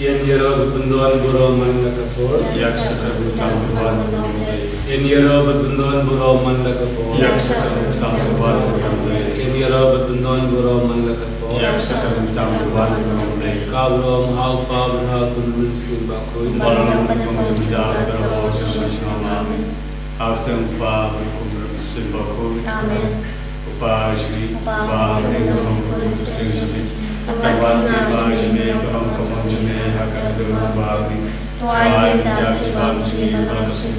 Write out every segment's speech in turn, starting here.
Yen yero benduan buro man nakapor. Yak sakar utang kebar mengamai. Yen yero benduan buro man nakapor. Yak sakar utang kebar mengamai. Yen yero benduan buro man nakapor. Yak sakar utang kebar mengamai. Kabro mahal pabro ha kunbun simbakoi. Balang pengumjudal berabau sesuatu Artang pa berkumur simbakoi. Amen. Upajmi pa mengulang kunjudal. Kawan kita jene berang kawan jene hakat berbagi. Tuai kita sebab sini berasal.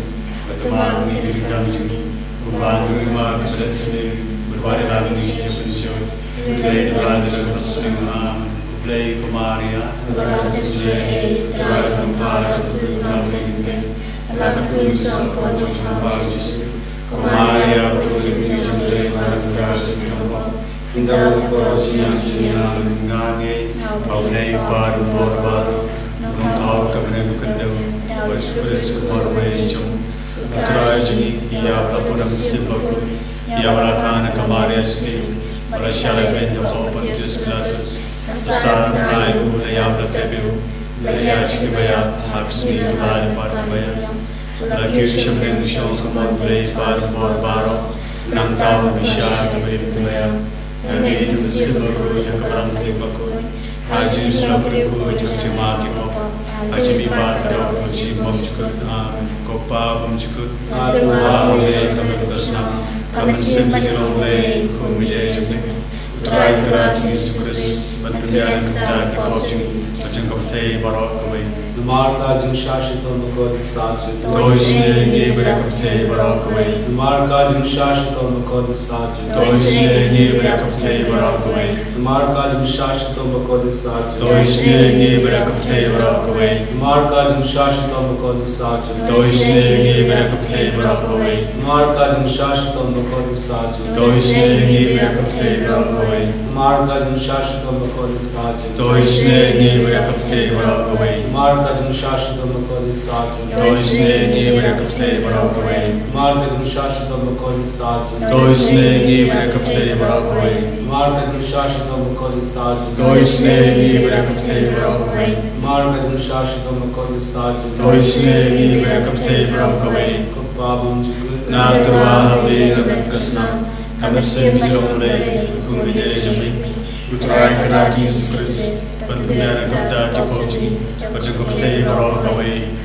Berteman dirikan sini. Membantu lima keset sini berbagai dalam isi pensiun. Play dalam seni am. Play Kumaria. Berkata sini terakhir memperoleh dalam linting. Lakukan pinjam kotor basis. Kumaria berkulit play pada kampung. Indah berkorosinya Yang ngange, paulai baru baru, mentau kebenaran kendam, bersepres kemarmai jom. Terajini ia pelaburan simpaku, ia berakan kemarin sini, berasyarat benjol penjus pelatus. Besar naik ulaya bertebu, ulaya cikibaya, maksudnya ulaya parubaya. Lagi sembilan syong kemarmai baru, nantau bisa kebaya. Nanti itu simpaku jangka berangkat baku, haji selaku jangka makipo, haji bibar pada haji memcukut, kopa memcukut, tua oleh kami bersama, kami sendiri oleh kami jadi, utrai kerat Yesus berpilihan kita dipotong, macam kapten barat kami. Marka jumshashito mukod saji. Doisne berakapte barat kami. Marka jumshashito mukod saji. Doisne berakapte barat kami. Marka jumshashito mukod saji. Doisne berakapte barat kami. Marka jumshashito mukod saji. Doisne berakapte barat kami. Marka jumshashito mukod saji. Doisne berakapte barat kami. Marka jumshashito mukod saji. Doisne berakapte barat kami. Marka jumshashito mukod saji. Doisne berakapte barat kami. Marka jumshashito mukod saji. Doisne berakapte barat kami. Marka jumshashito mukod saji. Doisne berakapte barat kami. Marka jumshashito mukod saji. Doisne berakapte barat kami. Kupabum jukut. Natura habe nabekasna, kami semjolai kumide jami. Utrai kerat Yesus berpilihan kepada dipotong, macam kapten barat kami.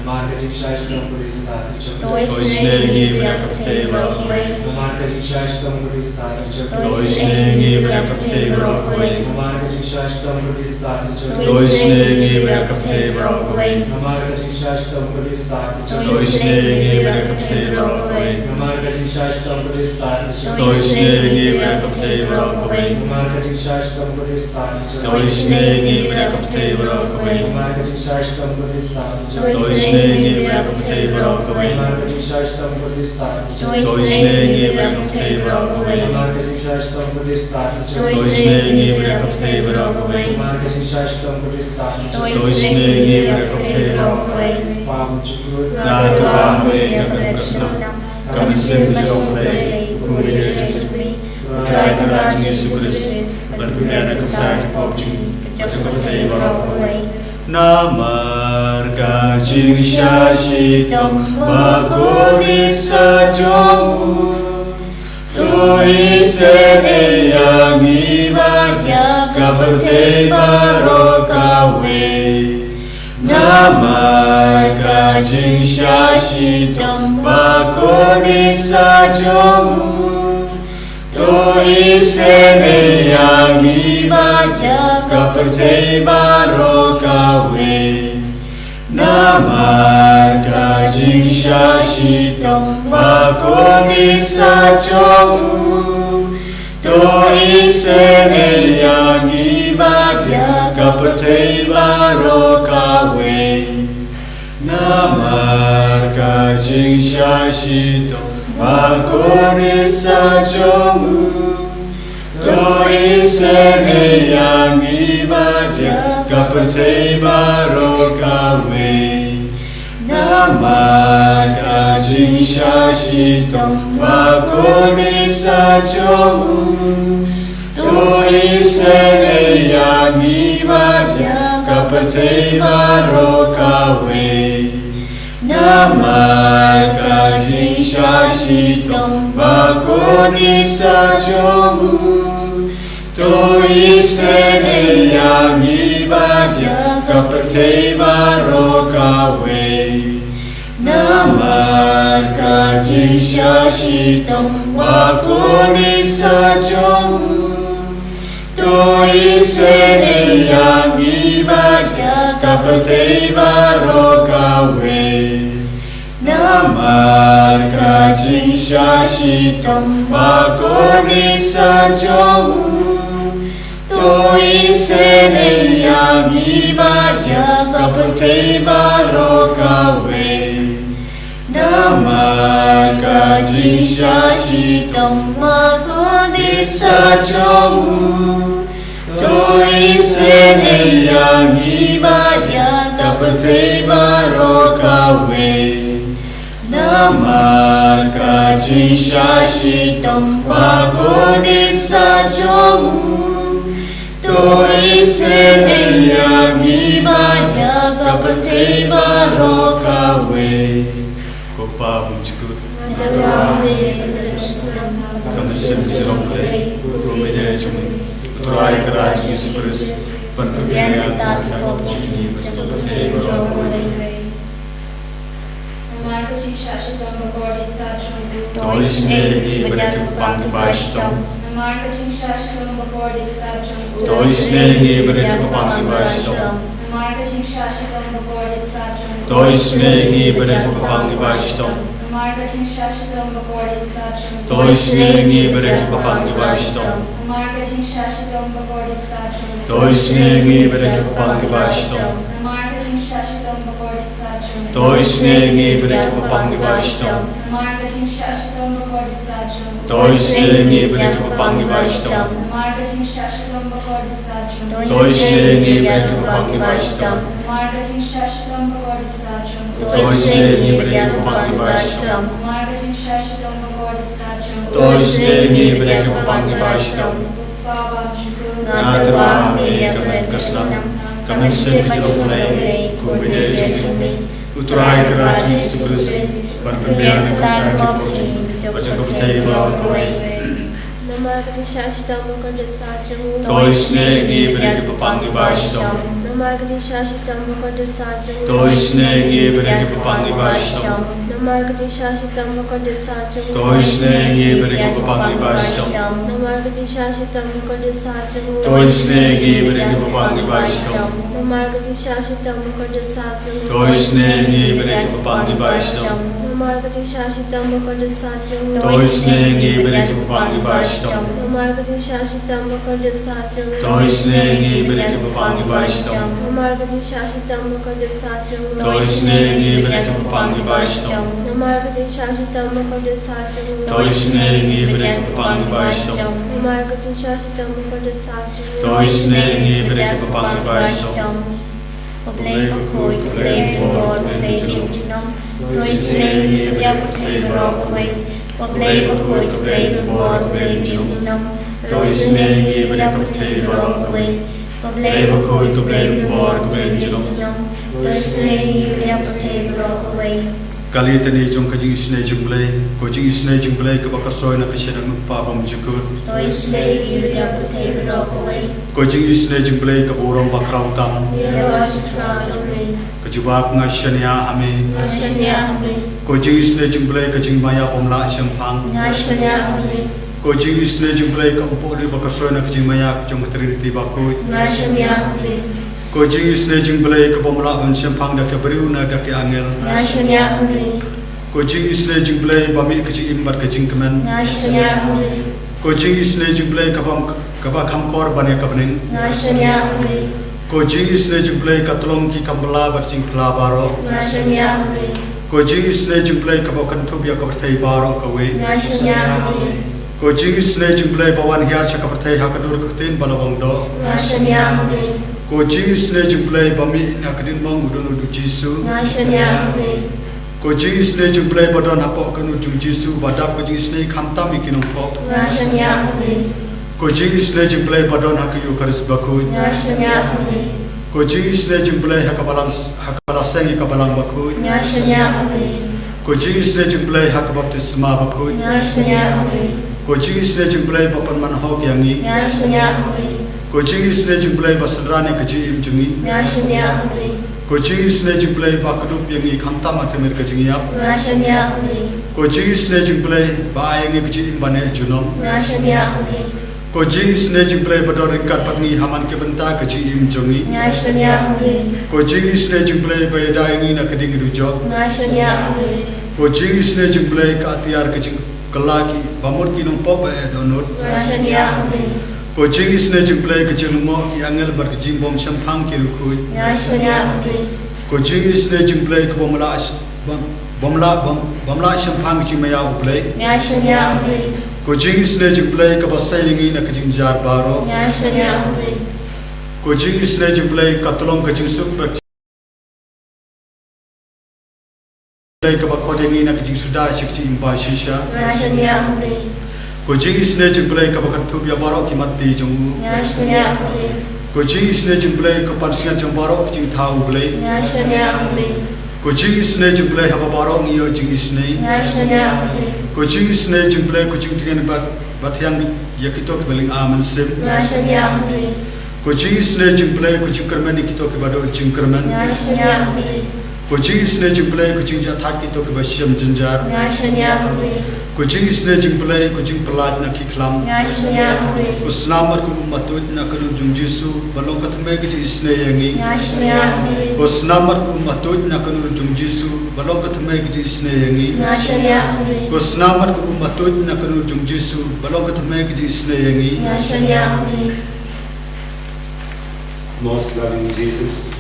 Marka jumshashito mukod saji. Doisne berakapte barat kami. Marka jumshashito mukod saji. Doisne berakapte barat kami. Marka jumshashito mukod saji. Doisne berakapte barat kami. Marka jumshashito mukod saji. Doisne berakapte barat kami. Marka jumshashito mukod saji. Doisne berakapte barat kami. Marka jumshashito mukod saji. Doisne berakapte barat kami. Marka jumshashito mukod saji. Doisne berakapte barat kami. Marka jumshashito mukod saji. Doisne berakapte barat kami. Marka jumshashito mukod saji. Doisne berakapte barat kami. Marka jumshashito mukod saji. Doisne berakapte barat kami. Pabum jukut. Natura habe nabekasna, kami semjolai kumide jami. Utrai kerat Yesus berpilihan kepada dipotong, macam kapten barat kami. Namar gajing syashitam bakuri sajomu Toi sene yang ibadah kapten barokawe Namar gajing syashitam bakuri sajomu Toi sene yang ibadah kapten barokawe Namar gajing syashitam bakuri sajomu Toi sene yang ibadah kapten barokawe Namar gajing syashitam bakuri sajomu Toi sene yang ibadah kapten barokawe Namar gajing syashitam bakuri sajomu Toi sene yang ibadah Kaperteva rokawe Namar Kajishashitong Bakoni sajomu Toi sene yang ibadah Kaperteva rokawe Namar Kajishashitong Bakoni sajomu Toi sene yang ibadah Kaperteva rokawe Namar Kajishashitong Bakoni sajomu Toi sene yang ibadah Kaperteva rokawe Namar Kajishashitong Bakoni sajomu Toi sene yang ibadah Kaperteva rokawe Namar Kajishashitong Bakoni sajomu Toi sene yang ibadah Kaperteva rokawe Kopa bunjikut Kamesim jiromle Rumede jumi Uturai kerajaan Yesus Penpilihan Tuhan Jini Kaperteva rokawe Namar Kajishashitong Bakoni sajomu Toi sene ibadah Kaperteva Namar Kajishashitong Bakoni sajomu Toi sene ibadah Kaperteva Namar Kajishashitong Bakoni sajomu Toi sene ibadah Kaperteva Namar Kajishashitong Bakoni sajomu Toi sene ibadah Kaperteva Namar Kajishashitong Bakoni sajomu Toi sene ibadah Kaperteva Namar Kajishashitong Bakoni sajomu Toi sene ibadah Kaperteva Namar Kajishashitong Bakoni sajomu Toi sene ibadah Kaperteva Namar Kajishashitong Bakoni sajomu Toi sene ibadah Kaperteva Namar Kajishashitong Bakoni sajomu Toi sene ibadah Kaperteva Namar Kajishashitong Bakoni sajomu Toi sene ibadah Kaperteva Baba Jukuru Natarwa Kamen Kaslam Kamen Sepijolai Kubide Jumi Uturai kerajaan Yesus Penpilihan Tuhan Kaperteva rokawe Namar Kajishashitong Bakoni sajomu Toi sene ibadah Kaperteva Namar Kajishashitong Bakoni sajomu Toi sene ibadah Kaperteva Namar Kajishashitong Bakoni sajomu Toi sene ibadah Kaperteva Namar Kajishashitong Bakoni sajomu Toi sene ibadah Kaperteva Namar Kajishashitong Bakoni sajomu Toi sene ibadah Kaperteva Namar Kajishashitong Bakoni sajomu Toi sene ibadah Kaperteva Namar Kajishashitong Bakoni sajomu Toi sene ibadah Kaperteva Namar Kajishashitong Bakoni sajomu Toi sene ibadah Kaperteva Namar Kajishashitong Bakoni sajomu Toi sene ibadah Kaperteva Namar Kajishashitong Bakoni sajomu Toi sene ibadah Kaperteva Oblei Bakoi, Oblei Bor, Oblei Vinjinam, Toi sene ibadah Kaperteva rokawe Oblei Bakoi, Oblei Bor, Oblei Vinjinam, Toi sene ibadah Kaperteva rokawe Oblei Bakoi, Oblei Bor, Oblei Vinjinam, Toi sene ibadah Kaperteva rokawe Kali tani jong kajing isne jumblai kojing isne jumblai ke bakar soy na kesenang pa bam jukut Toi sene ibadah Kaperteva rokawe kojing isne jumblai ke borong bakrau tam kejubak ngashania ame kojing isne jumblai kajing maya pomla sempang kojing isne jumblai ke upo di bakar soy na kajing maya jong trinity bakut kojing isne jumblai ke pomla un sempang dak beriu na dak angel kojing isne jumblai bami kajing imbar kajing kemen kojing isne jumblai ke ba kamkor bania kabning kojing isne jumblai ke tolong ki kambala barjing klabaro kojing isne jumblai ke ba kantub ya kapertai baro kawe kojing isne jumblai bawan hiar cha kapertai hakadur kutin balawang do kojing isne jumblai bami nakadin bang udun udu jisu kojing isne jumblai badon hapok kan ujung jisu badap kojing isne khamtam ikinong po kojing isne jumblai badon hakayu karis bakut Ko jing isne jing play hakabala sengi kabalang bakut. Nyashanya Amen. Ko jing isne jing play hakabaptisma bakut. Nyashanya Amen. Ko jing isne jing play bapan manhok yangi. Nyashanya Amen. Ko jing isne jing play basadrani kaji im jungi. Nyashanya Amen. Ko jing isne jing play bakadup yangi khamta matemir kaji yap. Nyashanya Amen. Ko jing isne jing play ba yangi kaji im bane junom. Nyashanya Amen. Ko jing isne jing play bador ikat patni haman ke benta kaji im jungi. Nyashanya Amen. Ko jing isne jing play bayada yangi na kading rujok. Nyashanya Amen. Ko jing isne jing play ka atiar kaji kelaki bamur ki nung pop donut. Nyashanya Amen. Ko jing isne jing play kaji lumo ki angel bar kaji bom shampang ki rukut. Nyashanya Amen. Ko jing isne jing play ko bomla shampang kaji maya uplay. Nyashanya Amen. Ko jing isne jing play ka basay yangi na kaji jar baro. Nyashanya Amen. Ko jing isne jing play ka tulong kaji suk play ka bakod yangi na kaji suda shikji imba shisha. Nyashanya Amen. Ko jing isne jing play ka bakat thub ya baro ki matti jungu. Nyashanya Amen. Ko jing isne jing play ka pansian jang baro ki jing thau play. Nyashanya Amen. Ko jing isne jing play haba baro ngiyo jing isne. Nyashanya Amen. Ko jing isne jing play ko jing tigan batyang yakito ki baling aman sim. Nyashanya Amen. Ko jing isne jing play ko jing kerman kito ki bado jing kerman. Nyashanya Amen. Ko jing isne jing play ko jing jathak kito ki basyam jinjar. Nyashanya Amen. Ko jing isne jing play ko jing pelat na ki khlam. Nyashanya Amen. Ko snamat ko matut na kanu jung jisu balong katme ki isne yangi. Nyashanya Amen. Ko snamat ko matut na kanu jung jisu balong katme ki isne yangi. Nyashanya Amen. Ko snamat ko matut na kanu jung jisu balong katme ki isne yangi. Nyashanya Amen. Most loving Jesus,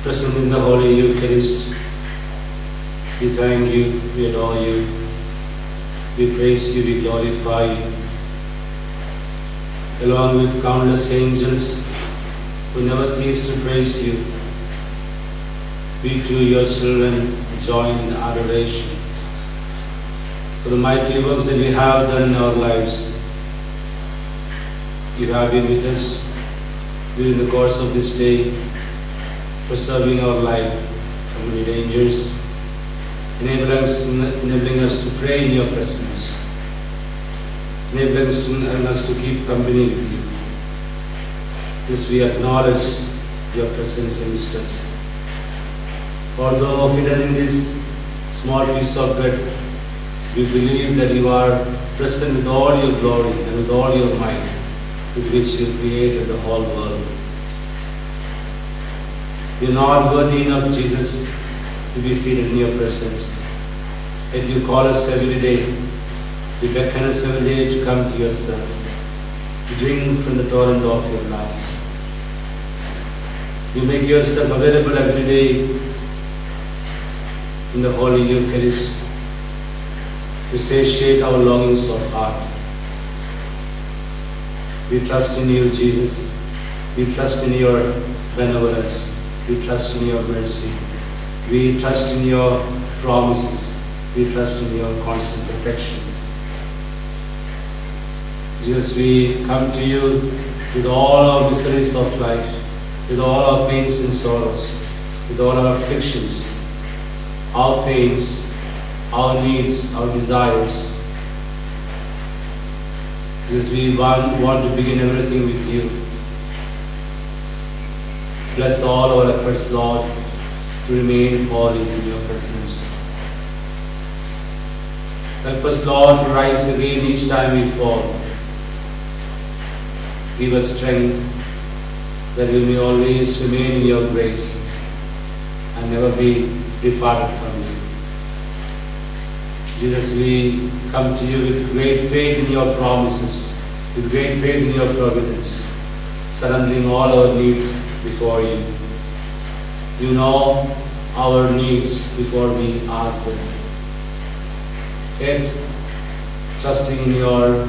present in the Holy Eucharist, we thank you, we adore you, we praise you, we glorify you. Along with countless angels who never cease to praise you, we too, your children, join in adoration for the mighty works that we have done in our lives. You have been with us during the course of this day, preserving our life from any dangers, enabling us to pray in your presence, enabling us to keep company with you. This we acknowledge your presence amidst us. Although hidden in this small piece of bread, we believe that you are present with all your glory and with all your might, with which you created the whole world. We are not worthy enough, Jesus, to be seated in your presence. Yet you call us every day, you beckon us every day to come to yourself, to drink from the torrent of your love. You make yourself available every day in the Holy Eucharist to satiate our longings of heart. We trust in you, Jesus. We trust in your benevolence. We trust in your mercy. We trust in your promises. We trust in your constant protection. Jesus, we come to you with all our miseries of life, with all our pains and sorrows, with all our afflictions, our pains, our needs, our desires. Jesus, we want to begin everything with you. Bless all our efforts, Lord, to remain holy in your presence. Help us, Lord, to rise again each time we fall. Give us strength that we may always remain in your grace and never be departed from you. Jesus, we come to you with great faith in your promises, with great faith in your providence, surrendering all our needs before you. You know our needs before we ask them. Yet, trusting in your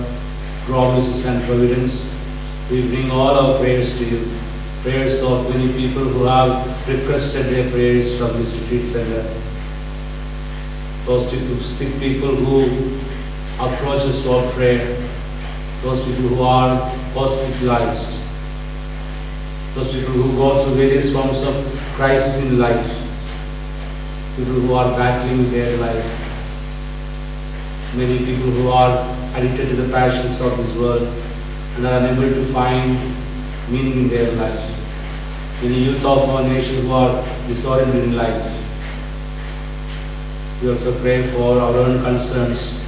promises and providence, we bring all our prayers to you. Prayers of many people who have requested their prayers from this retreat center. Those people, sick people who approach us for prayer. Those people who are hospitalized. those people who go through various forms of crisis in life, people who are battling with their life, many people who are addicted to the passions of this world and are unable to find meaning in their life. Many youth of our nation who are disoriented in life. We also pray for our own concerns.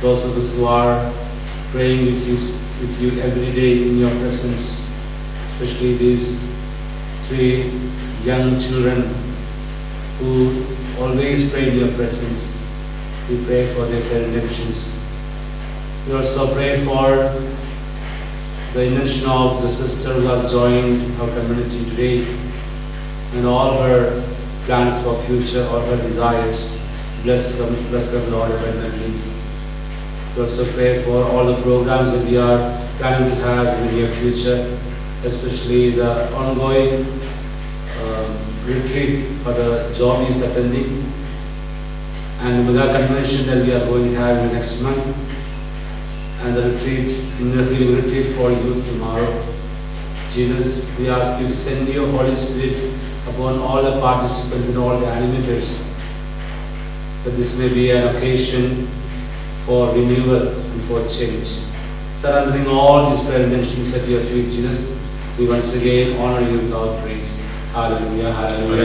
Those of us who are praying with you every day in your presence, especially these 3 young children who always pray in your presence. We pray for their redemptions. We also pray for the intention of the sister who has joined our community today and all her plans for future or her desires. Bless her, Lord, abundantly. We also pray for all the programs that we are planning to have in the near future, especially the ongoing retreat for the job is attending and the mega convention that we are going to have in the next month, and the retreat, inner healing retreat for youth tomorrow. Jesus, we ask you to send your Holy Spirit upon all the participants and all the animators, that this may be an occasion for renewal and for change. Surrendering all these prayer intentions at your feet, Jesus, we once again honor you with our praise. Hallelujah, hallelujah,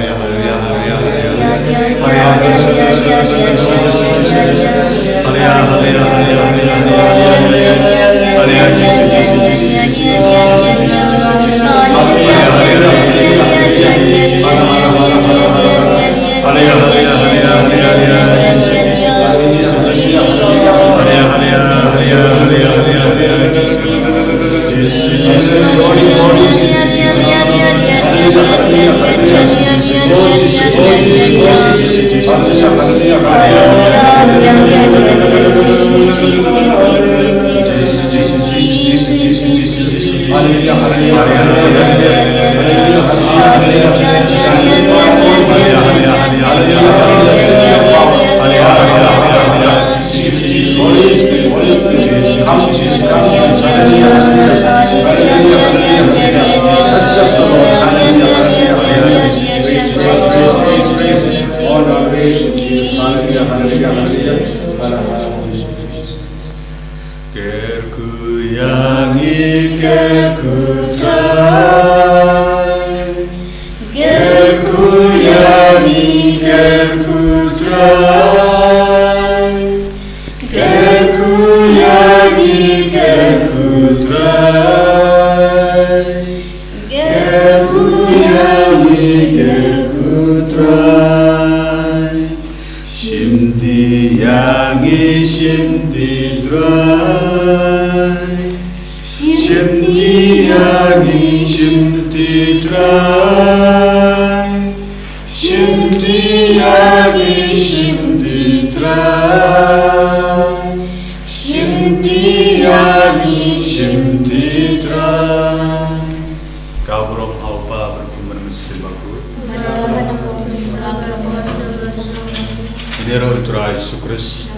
Dinero Turai Sukris